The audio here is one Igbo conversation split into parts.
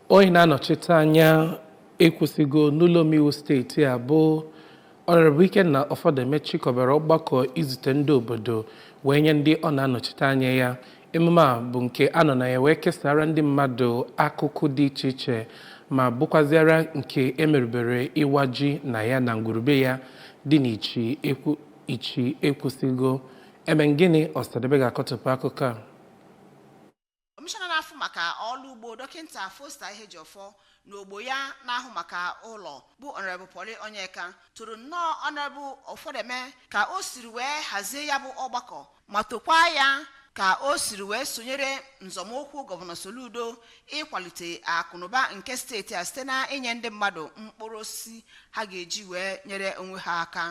Onye na-anọchite anya ekwusigo n'ụlọ omeiwu steeti a bụ Honorable na Ofodeme chịkọbara ọgbakọ izute ndị obodo wee nye ndị ọ na-anọchite anya ya. Emume a bụ nke a nọ na ya wee kesara ndị mmadụ akụkụ dị iche iche ma bụkwaziara nke emerubere ịwa ji na ya na ngwurube ya dị n'ichi ekwusigo. Eme gịnị Ofodeme ga-akọtụpụ akụkọ a. Kọmishọna na-afụ maka ọrụ ugbo Dọkịta Foster Ihejiofor n'ogbo ya na-ahụ maka ụlọ bụ Honorable Onye toro nnọọ Honorable Ofodeme ka o siri wee hazie ya bụ ọgbakọ ma tokwa ya ka o siri wee sonyere nzọmụkwụ Gọvanọ Soludo ịkwalite akụnụba nke steeti a site na inye ndị mmadụ mkpụrụ osisi ha ga-eji wee nyere onwe ha aka.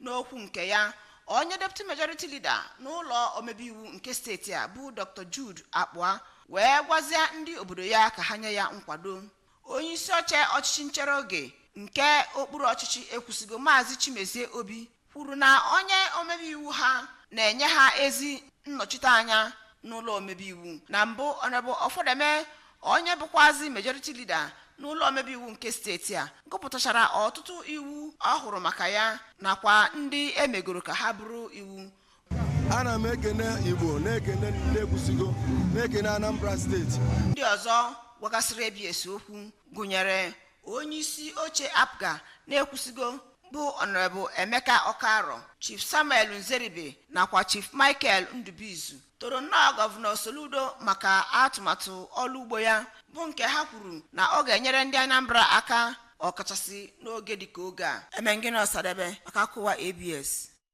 N'okwu nke ya, onye Deputy Majority Leader n'ụlọ omebe iwu nke steeti a bụ Dr. Jude Akpụa wee gwazie ndị obodo ya ka ha nye ya nkwado. Onye isi oche ọchịchị nchere oge nke okpuru ọchịchị ekwusigo Maazị Chimezie Obi kwuru na onye omebe iwu ha na-enye ha ezi nnọchite anya n'ụlọ omebe iwu. Na mbụ, Honorable Ofodeme, onye bụkwazi Majority Leader n'ụlọ omebe iwu nke steeti a, gụpụtachara ọtụtụ iwu ọhụrụ maka ya nakwa ndị emegoro ka ha bụrụ iwu. Ana m ekene Igbo, na-ekene ndị ekwusigo, na-ekene Anambra steeti. Ndị ọzọ gwagasịrị ebiesi okwu gụnyere onye isi oche APGA na-ekwusigo bụ Honorable Emeka Okaro, Chief Samuel Nzeribe nakwa Chief Michael Ndubizu toro nnọọ Gọvanọ Soludo maka atụmatụ ọrụ ugbo ya bụ nke ha kwuru na ọ ga-enyere ndị Anambra aka ọkachasị n'oge dịka oge a. Eme ngịnị Ofodeme maka akụwa ABS.